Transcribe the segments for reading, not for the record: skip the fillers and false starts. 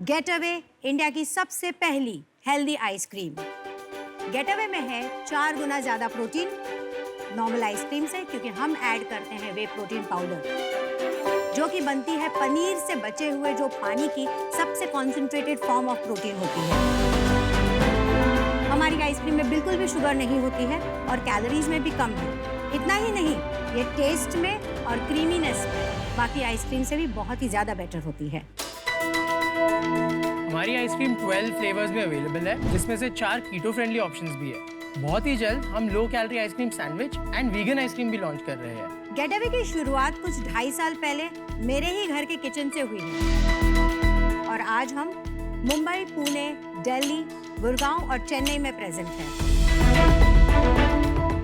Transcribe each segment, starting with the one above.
Getaway India की सबसे पहली हेल्दी आइसक्रीम। गेटअवे में है 4 गुना ज़्यादा प्रोटीन नॉर्मल आइसक्रीम से, क्योंकि हम ऐड करते हैं वे प्रोटीन पाउडर जो कि बनती है पनीर से बचे हुए जो पानी की सबसे कॉन्सेंट्रेटेड फॉर्म ऑफ प्रोटीन होती है। हमारी आइसक्रीम में बिल्कुल भी शुगर नहीं होती है और कैलोरीज में भी कम है। इतना ही नहीं, ये टेस्ट में और क्रीमीनेस में बाकी आइसक्रीम से भी बहुत ही ज़्यादा बेटर होती है। हमारी आइसक्रीम 12 फ्लेवर्स में अवेलेबल है, जिसमें से 4 कीटो फ्रेंडली ऑप्शंस भी है। बहुत ही जल्द हम low calorie ice cream sandwich and vegan ice cream भी लॉन्च कर रहे हैं। गेटअवे की शुरुआत कुछ 2.5 साल पहले मेरे ही घर के किचन से हुई है और आज हम मुंबई, पुणे, दिल्ली, गुड़गांव और चेन्नई में प्रेजेंट हैं।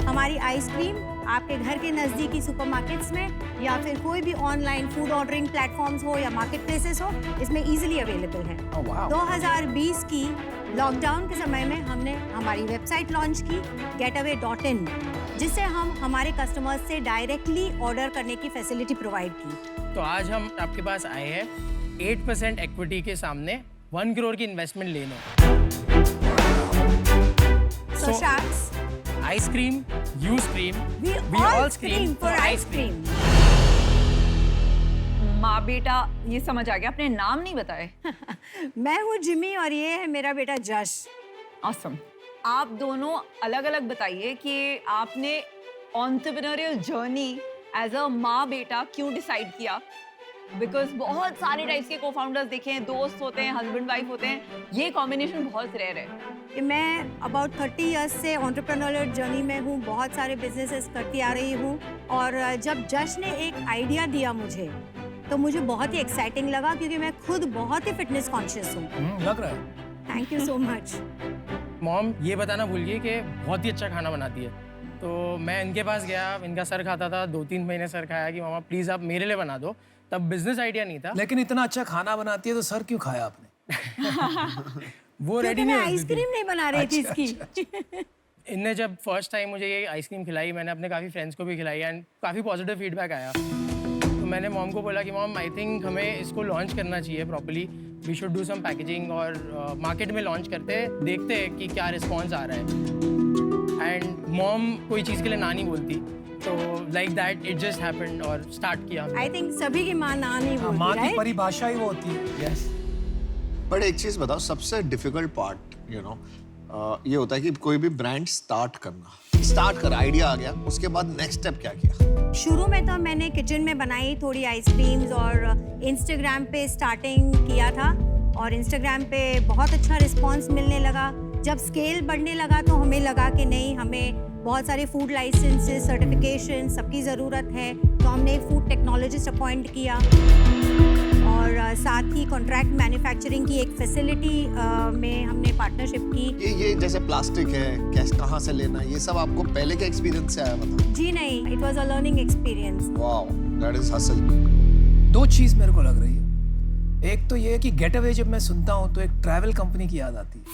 हमारी आइसक्रीम आपके घर के नज़दीकी सुपरमार्केट्स में या फिर कोई भी ऑनलाइन फूड ऑर्डरिंग प्लेटफॉर्म्स हो या मार्केट प्लेसेस हो, इसमें इजीली अवेलेबल है। 2020 की लॉकडाउन के समय में हमने हमारी वेबसाइट लॉन्च की getaway.in, जिससे हम हमारे कस्टमर्स से डायरेक्टली ऑर्डर करने की फैसिलिटी प्रोवाइड की। तो आज हम आपके पास आए हैं 8% इक्विटी के सामने 1 करोड़ की इन्वेस्टमेंट लेने। So sharks, ice cream, you scream, we all scream for ice cream. माँ बेटा ये समझ आ गया, अपने नाम नहीं बताए। मैं हूँ जिमी और ये है मेरा बेटा जश। ऑसम। आप दोनों अलग अलग बताइए कि आपने एंटरप्रेन्योरियल जर्नी एज अ माँ बेटा क्यों डिसाइड किया। बिकॉज बहुत सारे टाइप्स के को-फाउंडर्स देखे हैं, दोस्त होते हैं, हस्बैंड वाइफ होते हैं, ये कॉम्बिनेशन बहुत रेयर है। मैं अबाउट 30 इयर्स से एंटरप्रेन्योरियल जर्नी में हूँ, बहुत सारे बिजनेसेस करती आ रही हूँ और जब जश ने एक आइडिया दिया मुझे तो मुझे बहुत ही एक्साइटिंग लगा, क्योंकि मैं खुद बहुत ही फिटनेस कॉन्शियस हूँ। लग रहा है। Thank you so much. Mom ये बताना भूल गई कि बहुत ही अच्छा खाना बनाती है। तो मैं इनके पास गया, इनका सर खाता था, 2-3 महीने सर खाया कि मामा प्लीज़ आप मेरे लिए बना दो। तब बिजनेस आइडिया नहीं था। लेकिन इतना अच्छा खाना बनाती है तो सर क्यों खाया आपने? वो रेडी नहीं होती थी। आइसक्रीम नहीं बना रही थी इसकी। इनने जब फर्स्ट टाइम मुझे ये आइसक्रीम खिलाई, मैंने अपने काफ़ी फ्रेंड्स को भी खिलाई एंड काफ़ी पॉजिटिव फीडबैक आया। तो मैंने मॉम को बोला कि मॉम आई थिंक हमें इसको लॉन्च करना चाहिए properly, we should do some packaging और मार्केट में लॉन्च करते हैं, देखते हैं कि क्या रिस्पॉन्स आ रहा है। एंड मॉम कोई चीज़ के लिए ना नहीं बोलती, तो like that it just happened और स्टार्ट किया। आई थिंक सभी की माँ ना नहीं बोलती, माँ की right? परिभाषा ही वो होती है। यस। बट एक चीज बताओ, सबसे डिफिकल्ट पार्ट ये होता है कि कोई भी ब्रांड स्टार्ट करना। स्टार्ट कर, आइडिया आ गया, उसके बाद नेक्स्ट स्टेप क्या किया? शुरू में तो मैंने किचन में बनाई थोड़ी आइसक्रीम्स और इंस्टाग्राम पे स्टार्टिंग किया था और इंस्टाग्राम पे बहुत अच्छा रिस्पांस मिलने लगा। जब स्केल बढ़ने लगा तो हमें लगा कि नहीं, हमें बहुत सारे फूड लाइसेंसेस, सर्टिफिकेशन सबकी ज़रूरत है, तो हमने एक फूड टेक्नोलॉजिस्ट अपॉइंट किया और साथ ही कॉन्ट्रैक्ट मैन्युफैक्चरिंग की एक फैसिलिटी में हमने पार्टनरशिप की। ये जैसे प्लास्टिक है, कैसे कहाँ से लेना, ये सब आपको पहले के एक्सपीरियंस से आया? बताओ। जी नहीं, it was a learning experience. Wow, that is hustle. 2 चीज मेरे को लग रही है। एक तो ये है कि गेटअवे जब मैं सुनता हूँ तो एक ट्रैवल कंपनी की याद आती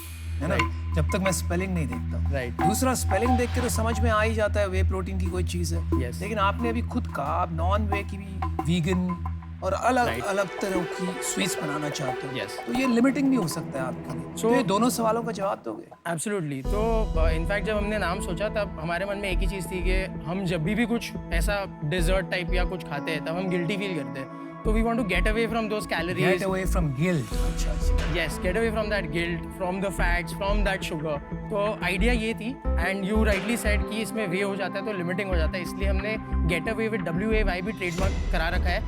है ना, जब तक मैं स्पेलिंग नहीं देखता हूँ। राइट। दूसरा, स्पेलिंग देख के तो समझ में आ ही जाता है वे प्रोटीन की कोई चीज़ है। Yes. लेकिन आपने अभी खुद कहा आप नॉन वे की भी, वीगन और अलग Right. अलग तरह की स्वीट्स बनाना चाहते हो। Yes. तो ये लिमिटिंग भी हो सकता है आपके लिए। So- तो ये दोनों सवालों का जवाब दोगे? एब्सोल्युटली। तो इनफैक्ट जब हमने नाम सोचा तब हमारे मन में एक ही चीज़ थी कि हम जब भी कुछ ऐसा डिजर्ट टाइप या कुछ खाते हैं तब हम गिल्टी फील करते हैं। तो we want to get away from those calories. Get away from guilt. अच्छा अच्छा। Yes, get away from that guilt, from the fats, from that sugar. तो आइडिया ये थी एंड यू राइटली सेड कि इसमें वे हो जाता है तो लिमिटिंग हो जाता है, इसलिए हमने गेट अवे विद WAY भी ट्रेडमार्क करा रखा है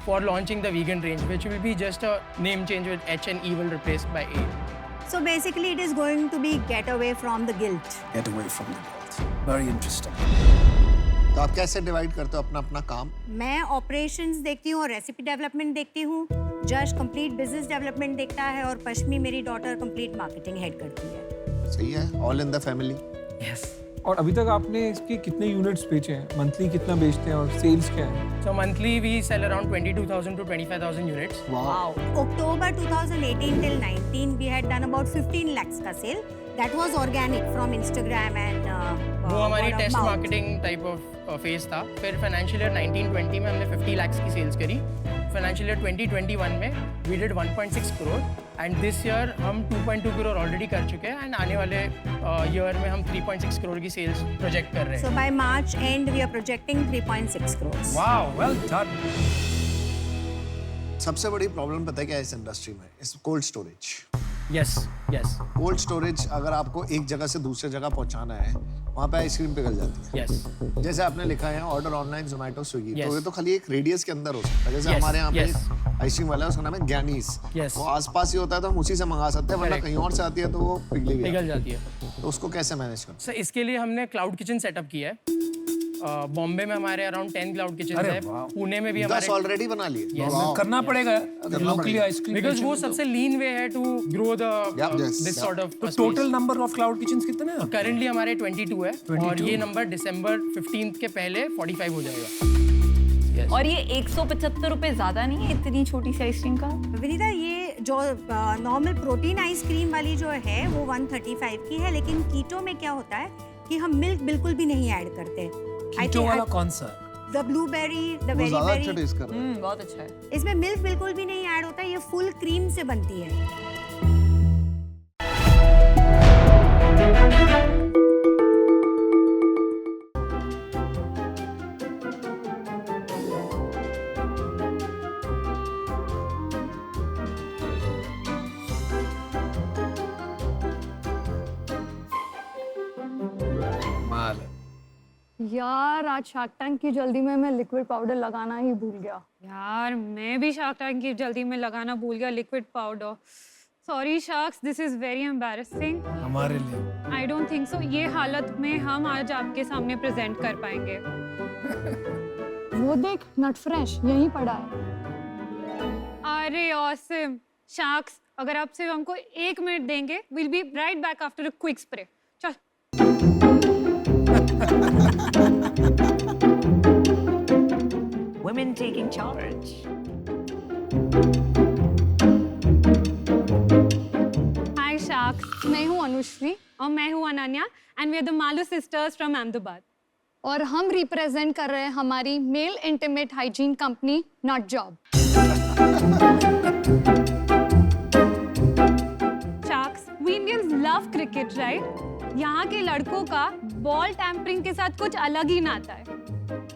for launching the vegan range, which will be just a name change with H and E will replaced by A. So basically it is going to be get away from the guilt. Get away from the guilt. Very interesting. तो आप कैसे divide करते हो अपना अपना काम? मैं operations देखती हूँ और रेसिपी डेवलपमेंट देखती हूँ, जश कंप्लीट बिजनेस डेवलपमेंट देखता है और पश्मी मेरी डॉटर कंप्लीट मार्केटिंग हेड करती है। सही है, all in the family. Yes. और अभी तक आपने इसके कितने यूनिट्स बेचे हैं? मंथली कितना बेचते हैं और सेल्स क्या है? So monthly we sell around 22,000 to 25,000 units. Wow. October 2018 till 19 we had done about 15 lakhs का cell. That was organic from Instagram and वो हमारी word of taste mouth. Marketing type of phase था। फिर financial year 19-20 में हमने 50 लाख की sales करी। Financial year 2021 में we did 1.6 crore and this year हम 2.2 करोड़ ऑलरेडी कर चुके हैं एंड आने वाले ईयर में हम 3.6 करोड़ की सेल्स प्रोजेक्ट कर रहे हैं. So by March end, we are projecting 3.6 crores. Wow, well done. सबसे बड़ी प्रॉब्लम पता है क्या है इस इंडस्ट्री में? इस cold storage. Yes yes cold storage अगर आपको एक जगह से दूसरे जगह पहुंचाना है, वहाँ पे आइसक्रीम पिघल जाती है. यस जैसे आपने लिखा है order online Zomato Swiggy, Yes. तो ये तो खाली एक रेडियस के अंदर हो सकता है. जैसे Yes, हमारे यहाँ पे yes. एक आइसक्रीम वाला है, उसका नाम है ज्ञानीस. Yes. वो आसपास ही होता है तो हम उसी से मंगा सकते हैं, वरना Correct. कहीं और से आती है तो वो पिघलेगी. पिघल जाती है. तो उसको कैसे मैनेज करना? सर इसके लिए हमने क्लाउड किचन सेटअप किया है. बॉम्बे में हमारे अराउंड 10 क्लाउड किचन अरे है. वाह. पुणे में भी 10 हमारे ऑलरेडी बना लिए. करना पड़ेगा लोकली आइसक्रीम. बिकॉज वो सबसे लीन वे है to grow the Yep, yes, this yep. Sort of total number of cloud kitchens कितने हैं? करंटली हमारे 22 है 22? और ये नंबर दिसंबर 15 के पहले 45 हो जाएगा. और ये 175 रुपए ज्यादा नहीं है इतनी छोटी सी आइसक्रीम का? विनीता, ये जो नॉर्मल प्रोटीन आइसक्रीम वाली जो है वो 135 की है, लेकिन कीटो में क्या होता है कि हम मिल्क बिल्कुल भी नहीं ऐड करते. कीटो वाला कौन सा? द ब्लूबेरी, द वो वेरी ज्यादा अच्छा बेरी, टेस्ट कर रहा है. बहुत अच्छा है. इसमें मिल्क बिल्कुल भी नहीं ऐड होता. ये फुल क्रीम से बनती है. माल. यार आज शार्क टैंक की जल्दी में मैं लिक्विड पाउडर लगाना ही भूल गया. यार मैं भी शार्क टैंक की जल्दी में लगाना भूल गया liquid powder. Sorry sharks, this is very embarrassing. हमारे लिए. आई डोंट थिंक सो ये हालत में हम आज आपके सामने प्रेजेंट कर पाएंगे. वो देख, नट फ्रेश यहीं पड़ा है. अरे ऑसम. शार्क्स, अगर आप सिर्फ हमको 1 मिनट देंगे, will be right back after a quick spray. चल. Women taking charge. Hi sharks, मैं हूँ अनुश्री और मैं हूँ Ananya and we are the Malu sisters from Ahmedabad. और हम रिप्रेजेंट कर रहे हैं हमारी male intimate hygiene company Nut Job. Sharks, we Indians love cricket right? यहाँ के लड़कों का बॉल टैम्परिंग के साथ कुछ अलग ही नाता है.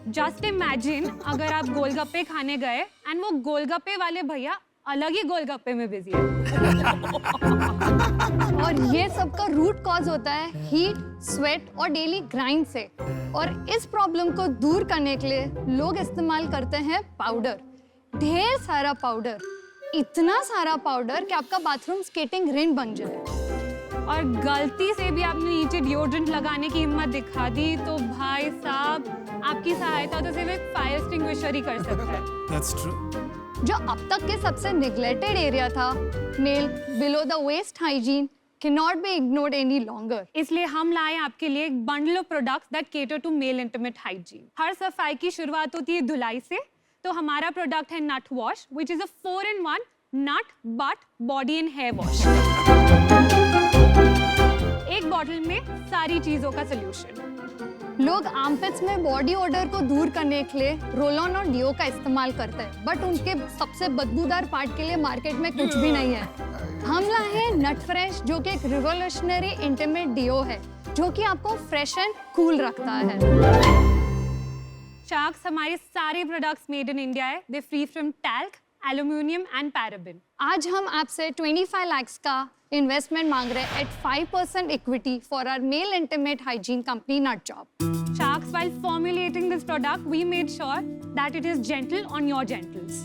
जस्ट इमेजिन अगर आप गोलगप्पे खाने गए एंड वो गोलगप्पे वाले भैया अलग ही गोलगप्पे में बिजी है. और ये सब का रूट कॉज होता है हीट, स्वेट और डेली ग्राइंड से. और इस प्रॉब्लम को दूर करने के लिए लोग इस्तेमाल करते हैं पाउडर. ढेर सारा पाउडर, इतना सारा पाउडर कि आपका बाथरूम स्केटिंग रिंग बन जाए. और गलती से भी आपने नीचे डिओड्रेंट लगाने की हिम्मत दिखा दी तो भाई साहब आपकी सहायता तो सिर्फ एक फायर एक्सटिंग्विशर ही कर सकता है. That's true. जो अब तक के सबसे नेग्लेक्टेड एरिया था, male below the waist hygiene cannot be ignored any longer. इसलिए हम लाए आपके लिए एक bundle of products that cater to male intimate hygiene. हर सफाई की शुरुआत होती है धुलाई से. तो हमारा प्रोडक्ट है nut wash which is a 4-in-1 nut butt body and hair wash. एक बॉटल में सारी चीजों का सोल्यूशन. लोग आर्मपिट्स में बॉडी ओडर को दूर करने के लिए रोल ऑन और डिओ का इस्तेमाल करते हैं, बट उनके सबसे बदबूदार पार्ट के लिए मार्केट में कुछ भी नहीं है. हम लाए हैं नट फ्रेश, जो कि एक रिवोल्यूशनरी इंटीमेट डिओ है जो कि आपको फ्रेश एंड कूल रखता है. शार्क्स, हमारे सारे प्रोडक्ट्स मेड इन इंडिया है. They free from talc, aluminium and paraben. आज हम आपसे 25 lakhs का इन्वेस्टमेंट मांग रहे हैं at 5% equity for our male intimate hygiene company Nut Job. Sharks, while formulating this product, we made sure that it is gentle on your gentles.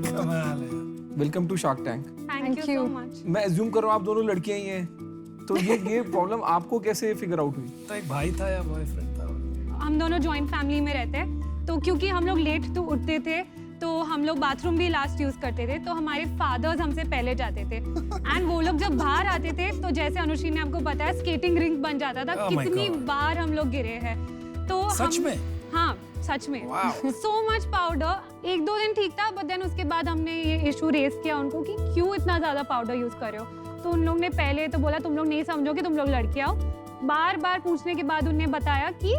कमाल है. Welcome to Shark Tank. Thank you so you. much. मैं assume कर रहा हूँ आप दोनों लड़कियां ही हैं, तो ये प्रॉब्लम आपको कैसे फिगर आउट हुई? तो एक भाई था या बॉयफ्रेंड था? हम दोनों जॉइंट फैमिली में रहते हैं, तो क्योंकि हम लोग लेट तो उठते थे तो हम लोग बाथरूम भी लास्ट यूज करते थे, तो हमारे फादर्स हमसे पहले जाते थे. एंड वो लोग जब बाहर आते थे तो जैसे अनुश्री ने आपको बताया स्केटिंग रिंग बन जाता था. Oh my कितनी God. बार हम लोग गिरे हैं. तो सच में? हाँ सच में. Wow. So much powder. 1-2 दिन ठीक था, बट देन उसके बाद हमने ये इशू रेज किया उनको कि क्यों इतना ज्यादा पाउडर यूज कर रहे हो. तो उन लोग ने पहले तो बोला तुम लोग नहीं समझोगे, तुम लोग लड़कियां हो. बार बार पूछने के बाद उन्हें बताया कि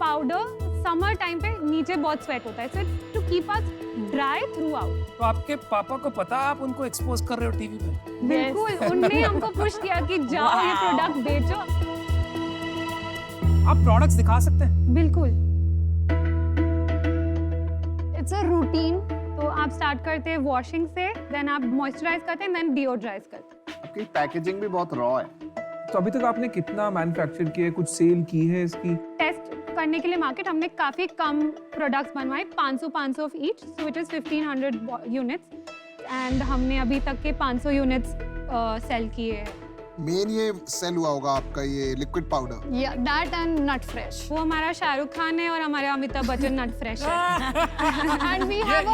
पाउडर समर टाइम पे नीचे बहुत स्वेट होता है, so to keep us dry throughout. तो आपके पापा को पता आप उनको एक्सपोज कर रहे हो टीवी पे? बिल्कुल, उनने हमको पुश किया कि जाओ ये प्रोडक्ट बेचो। आप प्रोडक्ट्स दिखा सकते हैं? बिल्कुल। It's a routine. तो आप स्टार्ट करते हैं वॉशिंग से, देन आप मॉइस्चराइज करते हैं, देन डिओड्राइज करते हैं। आपकी पैकेजिंग भी बहुत रॉ है। तो अभी तक आपने कितना मैन्युफैक्चर किया है, कुछ सेल की है इसकी? टेस्ट करने के लिए मार्केट हमने काफी कम प्रोडक्ट्स बनवाए, 500 of each, so it is 1500 units, and हमने अभी तक के 500 यूनिट्स सेल किए हैं। मेन ये सेल हुआ होगा आपका ये लिक्विड पाउडर। या दैट एंड नट फ्रेश। वो हमारा शाहरुख खान है और हमारे अमिताभ बच्चन नट फ्रेश है। And we have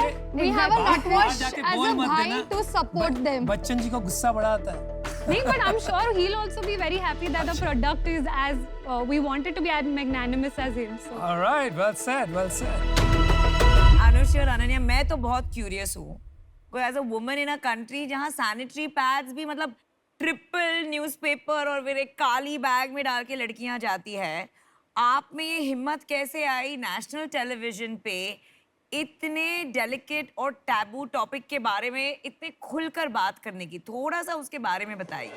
a Nut Wash as a भाई to support them. Bachchan ji को गुस्सा बड़ा आता है। नहीं, but I'm sure he'll also be very happy that the product is as we wanted to be as magnanimous as him. So. All right, well said, well said. Anushree और अनन्या, मैं तो बहुत क्यूरियस हूँ, as a woman in a country जहाँ sanitary pads भी मतलब triple newspaper और फिर एक काली बैग में डाल के लड़कियाँ जाती है, आप में ये हिम्मत कैसे आई नेशनल टेलीविजन पे इतने डेलिकेट और टैबू टॉपिक के बारे में इतने खुलकर बात करने की? थोड़ा सा उसके बारे में बताइए।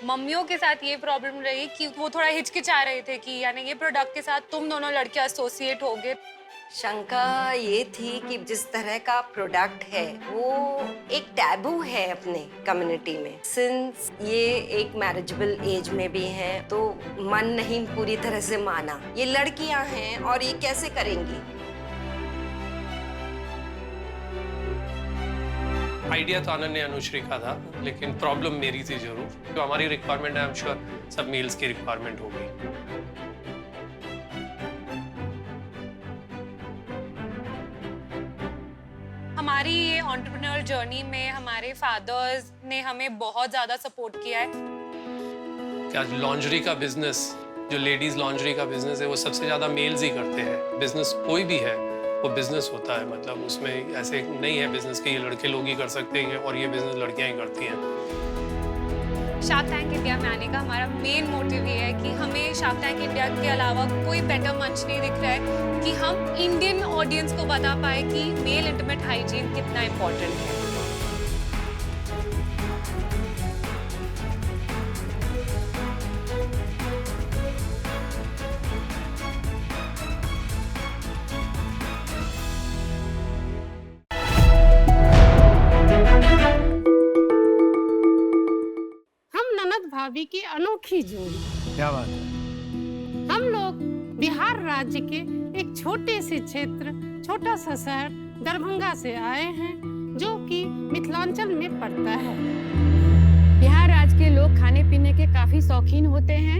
मम्मियों के साथ ये प्रॉब्लम रही कि वो थोड़ा हिचकिचा रहे थे कि यानी ये प्रोडक्ट के साथ तुम दोनों लड़के एसोसिएट हो गए। शंका ये थी कि जिस तरह का प्रोडक्ट है वो एक टैबू है अपने कम्युनिटी में, सिंस ये एक मैरिजेबल एज में भी है तो मन नहीं पूरी तरह से माना। ये लड़कियां हैं और ये कैसे करेंगी। आइडिया तो अनन्या अनुश्री का था, लेकिन प्रॉब्लम मेरी थी जरूर, तो हमारी रिक्वायरमेंट है, आई एम श्योर सब मेल्स की रिक्वायरमेंट होगी। हमारी ये एंटरप्रेन्योर जर्नी में हमारे फादर्स ने हमें बहुत ज़्यादा सपोर्ट किया है। क्या लॉन्ड्री का बिजनेस, जो लेडीज लॉन्ड्री का बिजनेस है वो सबसे ज़्यादा मेल्स ही करते हैं। बिजनेस कोई भी है वो बिजनेस होता है, मतलब उसमें ऐसे नहीं है बिजनेस के ये लड़के लोग ही कर सकते हैं और ये बिजनेस लड़कियां ही करती हैं। शार्क टैंक इंडिया में आने का हमारा मेन मोटिव ये है कि हमें शार्क टैंक इंडिया के अलावा कोई बेटर मंच नहीं दिख रहा है कि हम इंडियन ऑडियंस को बता पाए कि मेल इंटीमेट हाइजीन कितना इम्पोर्टेंट है। भाभी की अनोखी जोड़ी। क्या बात है। हम लोग बिहार राज्य के एक छोटे से क्षेत्र, छोटा सा शहर दरभंगा से आए हैं, जो कि मिथिलांचल में पड़ता है। बिहार राज्य के लोग खाने पीने के काफी शौकीन होते हैं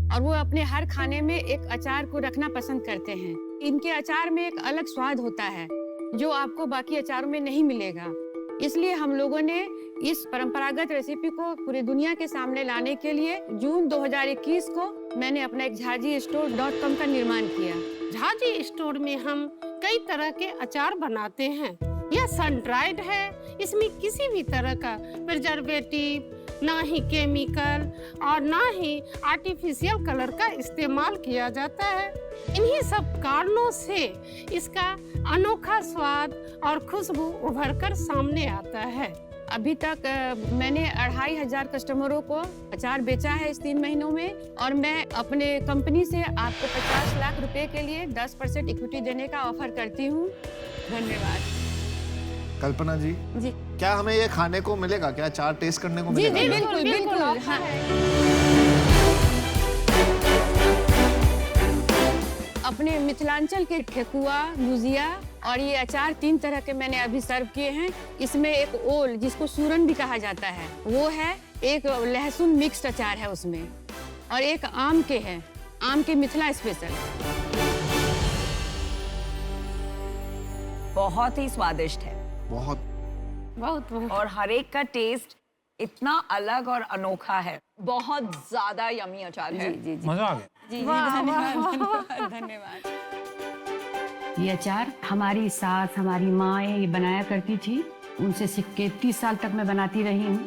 और वो अपने हर खाने में एक अचार को रखना पसंद करते हैं। इनके अचार में एक अलग स्वाद होता है जो आपको बाकी अचारों में नहीं मिलेगा। इसलिए हम लोगों ने इस परंपरागत रेसिपी को पूरी दुनिया के सामने लाने के लिए जून 2021 को मैंने अपना एक jhajistore.com का निर्माण किया। झाजी स्टोर में हम कई तरह के अचार बनाते हैं। यह सन ड्राइड है, इसमें किसी भी तरह का प्रिजर्वेटिव, ना ही केमिकल और ना ही आर्टिफिशियल कलर का इस्तेमाल किया जाता है। इन्हीं सब कारणों से इसका अनोखा स्वाद और खुशबू उभर कर सामने आता है। अभी तक मैंने 2500 कस्टमरों को अचार बेचा है इस 3 महीनों में, और मैं अपने कंपनी से आपको 50 लाख रुपए के लिए 10% इक्विटी देने का ऑफर करती हूँ। धन्यवाद। कल्पना जी, क्या हमें ये खाने को मिलेगा? क्या अचार टेस्ट करने को मिलेगा? जी बिल्कुल बिल्कुल। हाँ। अपने मिथिलांचल के ठेकुआ, गुजिया और ये अचार 3 तरह के मैंने अभी सर्व किए हैं। इसमें एक ओल, जिसको सूरन भी कहा जाता है, वो है। एक लहसुन मिक्स्ड अचार है उसमें, और एक आम के है, आम के मिथिला स्पेशल। बहुत ही स्वादिष्ट है, बहुत बहुत बहुत। और हर एक का टेस्ट इतना अलग और अनोखा है। बहुत ज्यादा यमी अचार है। जी जी मजा आ गया। जी धन्यवाद धन्यवाद। ये अचार हमारी सास, हमारी माँ ये बनाया करती थी, उनसे सीख के 30 साल तक मैं बनाती रही हूँ।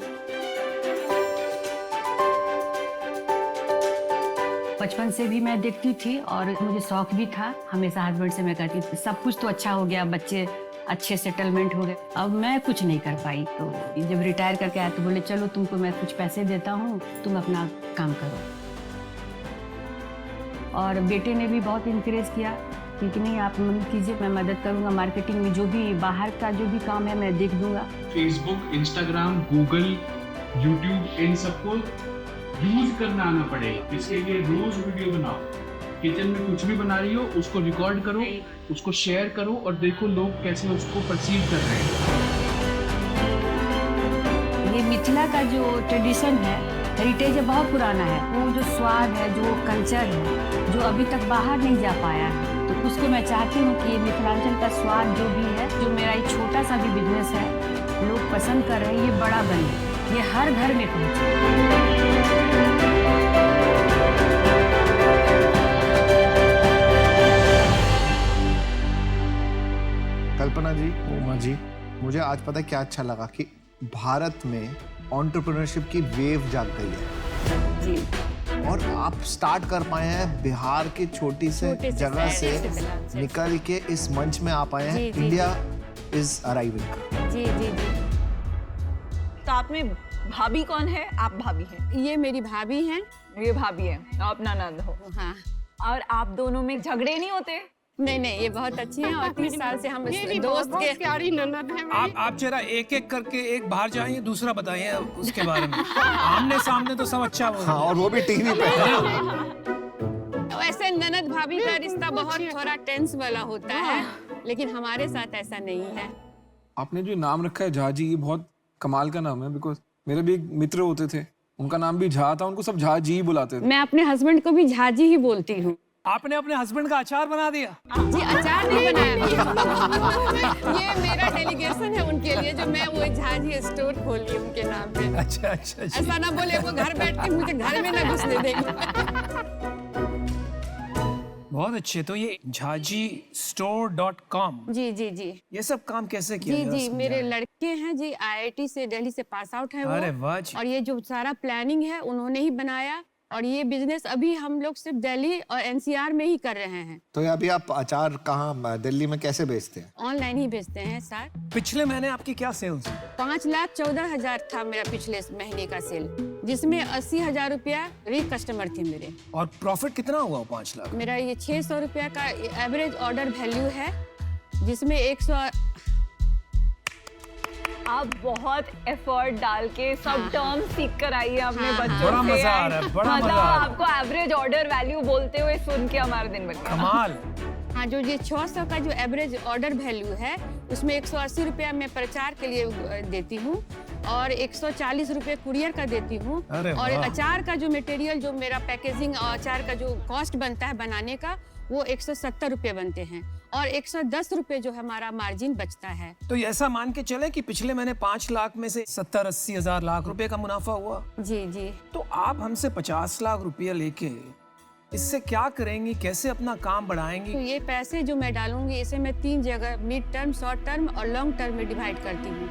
बचपन से भी मैं देखती थी और मुझे शौक भी था, हमेशा हस्बैंड से मैं कहती थी सब कुछ तो अच्छा हो गया, बच्चे अच्छे सेटलमेंट हो गए, अब मैं कुछ नहीं कर पाई। तो जब रिटायर करके आया तो बोले चलो तुमको मैं कुछ पैसे देता हूँ, तुम अपना काम करो। और बेटे ने भी बहुत इंकरेज किया कि नहीं आप मदद कीजिए, मैं मदद करूँगा, मार्केटिंग में जो भी बाहर का जो भी काम है मैं देख दूंगा। फेसबुक, इंस्टाग्राम, गूगल, यूट्यूब, इन सबको यूज करना आना पड़ेगा। इसके लिए रोज वीडियो बनाओ, किचन में कुछ भी बना रही हो उसको रिकॉर्ड करो, उसको शेयर करो और देखो लोग कैसे उसको परसीव कर रहे हैं। ये मिथिला का जो ट्रेडिशन है, हेरिटेज है, बहुत पुराना है। वो जो स्वाद है, जो कल्चर है, जो अभी तक बाहर नहीं जा पाया है, तो उसको मैं चाहती हूँ कि ये मिथिलांचल का स्वाद जो भी है, जो मेरा एक छोटा सा भी बिजनेस है लोग पसंद कर रहे हैं, ये बड़ा बने, ये हर घर में पहुँचे। कल्पना जी, उमा जी, मुझे आज पता है क्या अच्छा लगा कि भारत में एंटरप्रेन्योरशिप की वेव जाग गई है जी, और आप स्टार्ट कर पाए हैं बिहार की छोटी से जगह से निकल के इस मंच में आ पाए हैं। India is arriving. जी जी जी। तो आप में भाभी कौन है? आप भाभी हैं? ये मेरी भाभी हैं। ये भाभी है, आप ननद हो। हाँ। और आप दोनों में झगड़े नहीं होते? नहीं नहीं, ये बहुत अच्छी हैं और 30 साल से हम मेरी दोस्त बहुत के प्यारी ननद है मेरी। आप जरा एक एक करके एक बाहर जाइए, दूसरा बताइए उसके बारे में। आमने सामने तो सब अच्छा हो। हाँ, और वो भी टीवी पे। वैसे ननद भाभी का रिश्ता बहुत थोड़ा टेंस वाला होता है, लेकिन हमारे साथ ऐसा नहीं है। आपने जो नाम रखा है झा जी, ये बहुत कमाल का नाम है। बिकॉज मेरे भी एक मित्र होते थे, उनका नाम भी झा था, उनको सब झा जी बुलाते थे। मैं अपने हस्बैंड को भी झा जी ही बोलती हूँ। आपने अपने हस्बैंड का अचार बना दिया? जी, अचार नहीं बनाया। ये मेरा डेलीगेशन है उनके लिए, जो मैं वो झा जी स्टोर खोल ली उनके नाम पे। अच्छा अच्छा। ऐसा ना बोले वो घर बैठ के मुझे घर में ना घुसने देंगे। बहुत अच्छे। तो ये jhajistore.com, जी जी जी, ये सब काम कैसे किया? जी जी, मेरे लड़के हैं जी, IIT से दिल्ली से पास आउट है वो। अरे वाह जी। और ये जो सारा प्लानिंग है उन्होंने ही बनाया, और ये बिजनेस अभी हम लोग सिर्फ दिल्ली और NCR में ही कर रहे हैं। तो अभी आप अचार कहाँ दिल्ली में कैसे बेचते हैं? ऑनलाइन ही बेचते हैं सर। पिछले महीने आपकी क्या सेल्स? 5,14,000 था मेरा पिछले महीने का सेल, जिसमें 80,000 रुपया री कस्टमर थे मेरे। और प्रॉफिट कितना हुआ 5 लाख? मेरा ये 600 रुपया का एवरेज ऑर्डर वैल्यू है, जिसमें 100। आप बहुत एफर्ट डाल के सब टर्म्स सीख कर आई है अपने बच्चों बड़ा से। मजा आ रहा है, बड़ा मतलब मजा आ रहा है। आपको एवरेज ऑर्डर वैल्यू बोलते हुए सुन के हमारा दिन बन गया। कमाल। हाँ, जो ये 600 का जो एवरेज ऑर्डर वैल्यू है, उसमें 180 रुपया मैं प्रचार के लिए देती हूँ और 140 रुपये कुरियर का देती हूँ। और अचार का जो मटेरियल, जो मेरा पैकेजिंग और अचार का जो कॉस्ट बनता है बनाने का, वो 170 रुपये बनते हैं और 110 रुपये जो हमारा मार्जिन बचता है। तो ऐसा मान के चले कि पिछले महीने 5 लाख में से 70-80 हजार लाख रुपए का मुनाफा हुआ। जी जी। तो आप हमसे 50 लाख रुपया लेके इससे क्या करेंगी, कैसे अपना काम बढ़ाएंगी? तो ये पैसे जो मैं डालूंगी, इसे मैं 3 जगह मिड टर्म, शॉर्ट टर्म और लॉन्ग टर्म में डिवाइड करती हूँ।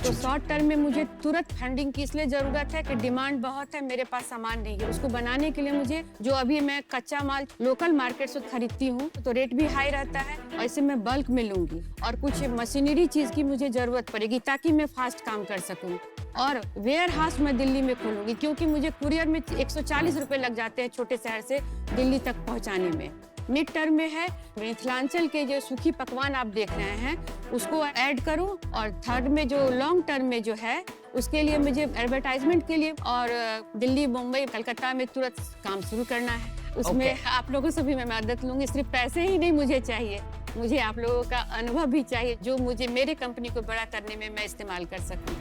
तो शॉर्ट टर्म में मुझे तुरंत फंडिंग की इसलिए जरूरत है कि डिमांड बहुत है, मेरे पास सामान नहीं है। उसको बनाने के लिए मुझे, जो अभी मैं कच्चा माल लोकल मार्केट से खरीदती हूँ, तो रेट भी हाई रहता है और इसे मैं बल्क में लूंगी। और कुछ मशीनरी चीज की मुझे जरूरत पड़ेगी ताकि मैं फास्ट काम कर सकूँ। और वेयर हाउस मैं दिल्ली में खोलूंगी, क्योंकि मुझे कुरियर में 140 रुपये लग जाते हैं छोटे शहर से दिल्ली तक पहुँचाने में। मिड टर्म में है मिथिलांचल के जो सूखी पकवान आप देख रहे हैं, उसको ऐड करूं। और थर्ड में जो लॉन्ग टर्म में जो है, उसके लिए मुझे एडवर्टाइजमेंट के लिए और दिल्ली, मुंबई, कलकत्ता में तुरंत काम शुरू करना है। उसमें आप लोगों से भी मैं मदद लूंगी। सिर्फ पैसे ही नहीं मुझे चाहिए, मुझे आप लोगों का अनुभव भी चाहिए, जो मुझे मेरे कंपनी को बड़ा करने में मैं इस्तेमाल कर सकूँ।